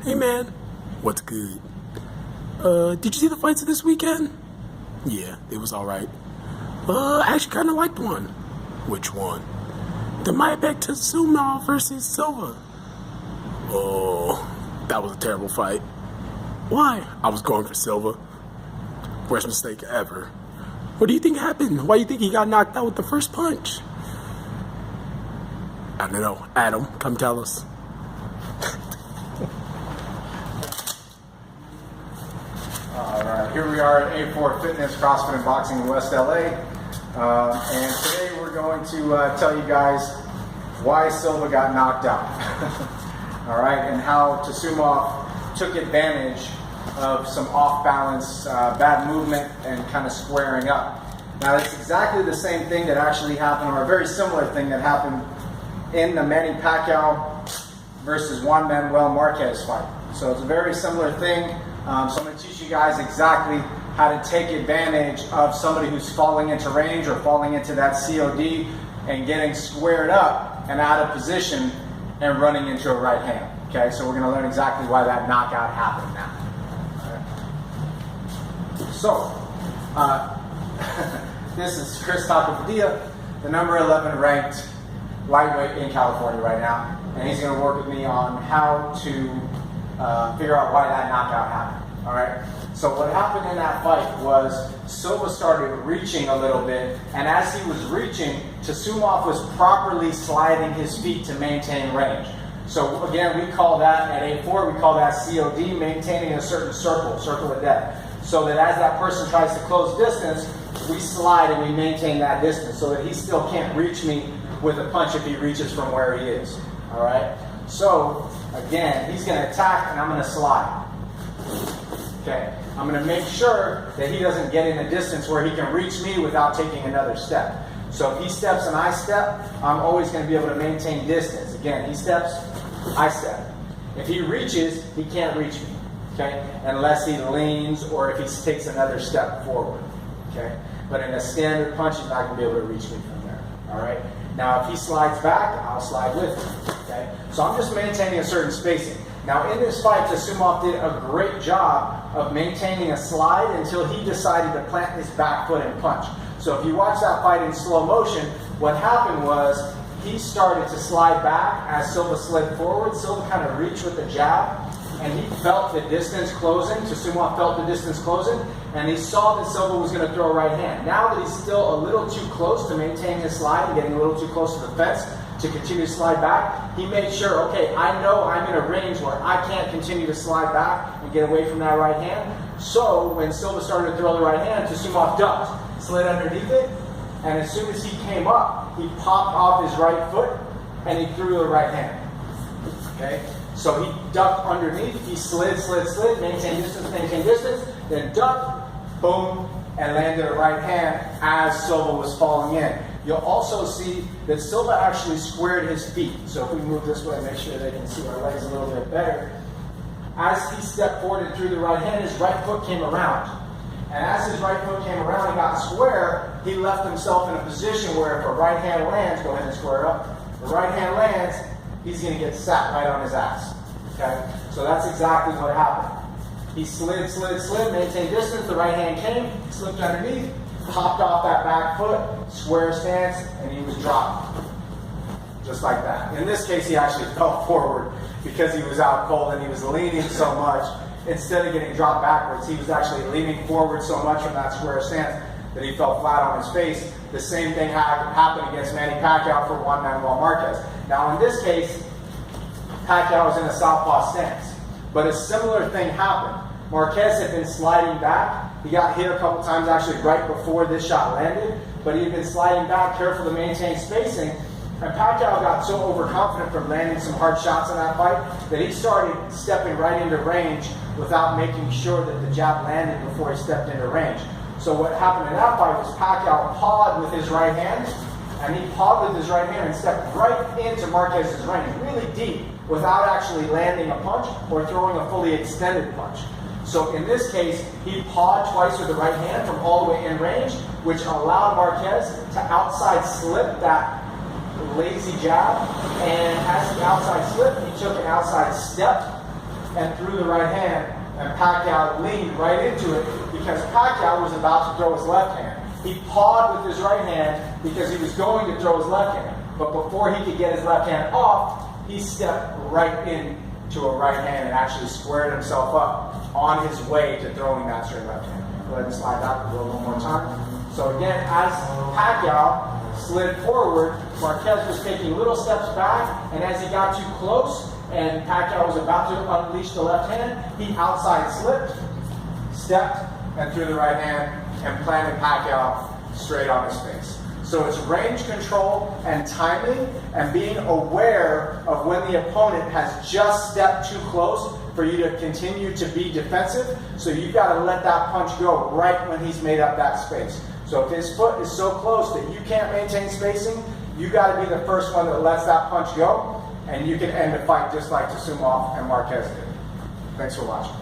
Hey man, what's good? Did you see the fights this weekend? Yeah, it was alright. I actually kinda liked one. Which one? The Taisumov versus Silva. Oh, that was a terrible fight. Why? I was going for Silva. Worst mistake ever. What do you think happened? Why do you think he got knocked out with the first punch? I don't know. Adam, come tell us. Alright, here we are at A4 Fitness, CrossFit and Boxing in West LA. And today we're going to tell you guys why Silva got knocked out. Alright, and how Taisumov took advantage of some off-balance, bad movement, and kind of squaring up. Now, it's exactly the same thing that actually happened, or a very similar thing that happened in the Manny Pacquiao versus Juan Manuel Marquez fight. So it's a very similar thing. So I'm going to teach you guys exactly how to take advantage of somebody who's falling into range or falling into that COD and getting squared up and out of position and running into a right hand. Okay, so we're going to learn exactly why that knockout happened now. So, this is Chris Tacopadilla, the number 11 ranked lightweight in California right now, and he's going to work with me on how to figure out why that knockout happened. All right. So what happened in that fight was Silva started reaching a little bit, and as he was reaching, Taisumov was properly sliding his feet to maintain range. So again, we call that at A4, we call that COD, maintaining a certain circle of death. So that as that person tries to close distance, we slide and we maintain that distance so that he still can't reach me with a punch if he reaches from where he is. All right. So again, he's going to attack and I'm going to slide. Okay. I'm going to make sure that he doesn't get in a distance where he can reach me without taking another step. So if he steps and I step, I'm always going to be able to maintain distance. Again, he steps, I step. If he reaches, he can't reach me. Okay, unless he leans or if he takes another step forward. Okay, but in a standard punch, he's not going to be able to reach me from there. All right. Now, if he slides back, I'll slide with him. Okay, so I'm just maintaining a certain spacing. Now, in this fight, Taisumov did a great job of maintaining a slide until he decided to plant his back foot and punch. So, if you watch that fight in slow motion, what happened was he started to slide back as Silva slid forward. Silva kind of reached with the jab. And he felt the distance closing. Taisumov felt the distance closing, and he saw that Silva was going to throw a right hand. Now that he's still a little too close to maintain his slide and getting a little too close to the fence to continue to slide back, he made sure, okay, I know I'm in a range where I can't continue to slide back and get away from that right hand. So when Silva started to throw the right hand, Taisumov ducked, slid underneath it, and as soon as he came up, he popped off his right foot and he threw the right hand. Okay? So he ducked underneath, he slid, maintained distance, then ducked, boom, and landed a right hand as Silva was falling in. You'll also see that Silva actually squared his feet. So if we move this way, make sure they can see our legs a little bit better. As he stepped forward and threw the right hand, his right foot came around. And as his right foot came around and got square, he left himself in a position where if a right hand lands, go ahead and square up, the right hand lands, he's going to get sat right on his ass. Okay? So that's exactly what happened. He slid, maintained distance, the right hand came, slipped underneath, popped off that back foot, square stance, and he was dropped. Just like that. In this case, he actually fell forward because he was out cold and he was leaning so much. Instead of getting dropped backwards, he was actually leaning forward so much from that square stance that he fell flat on his face. The same thing happened against Manny Pacquiao for Juan Manuel Marquez. Now, in this case, Pacquiao was in a southpaw stance. But a similar thing happened. Marquez had been sliding back. He got hit a couple times actually right before this shot landed. But he had been sliding back, careful to maintain spacing. And Pacquiao got so overconfident from landing some hard shots in that fight that he started stepping right into range without making sure that the jab landed before he stepped into range. So what happened in that fight was Pacquiao pawed with his right hand, and he pawed with his right hand and stepped right into Marquez's range, really deep, without actually landing a punch or throwing a fully extended punch. So in this case, he pawed twice with the right hand from all the way in range, which allowed Marquez to outside slip that lazy jab, and as he outside slipped, he took an outside step and threw the right hand, and Pacquiao leaned right into it because Pacquiao was about to throw his left hand. He pawed with his right hand because he was going to throw his left hand. But before he could get his left hand off, he stepped right into a right hand and actually squared himself up on his way to throwing that straight left hand. Go ahead and slide that a little more time. So again, as Pacquiao slid forward, Marquez was taking little steps back, and as he got too close and Pacquiao was about to unleash the left hand, he outside slipped, stepped, and threw the right hand and planted Pacquiao straight on his face. So it's range control and timing and being aware of when the opponent has just stepped too close for you to continue to be defensive. So you've got to let that punch go right when he's made up that space. So if his foot is so close that you can't maintain spacing, you got to be the first one that lets that punch go, and you can end the fight just like Taisumov and Marquez did. Thanks for watching.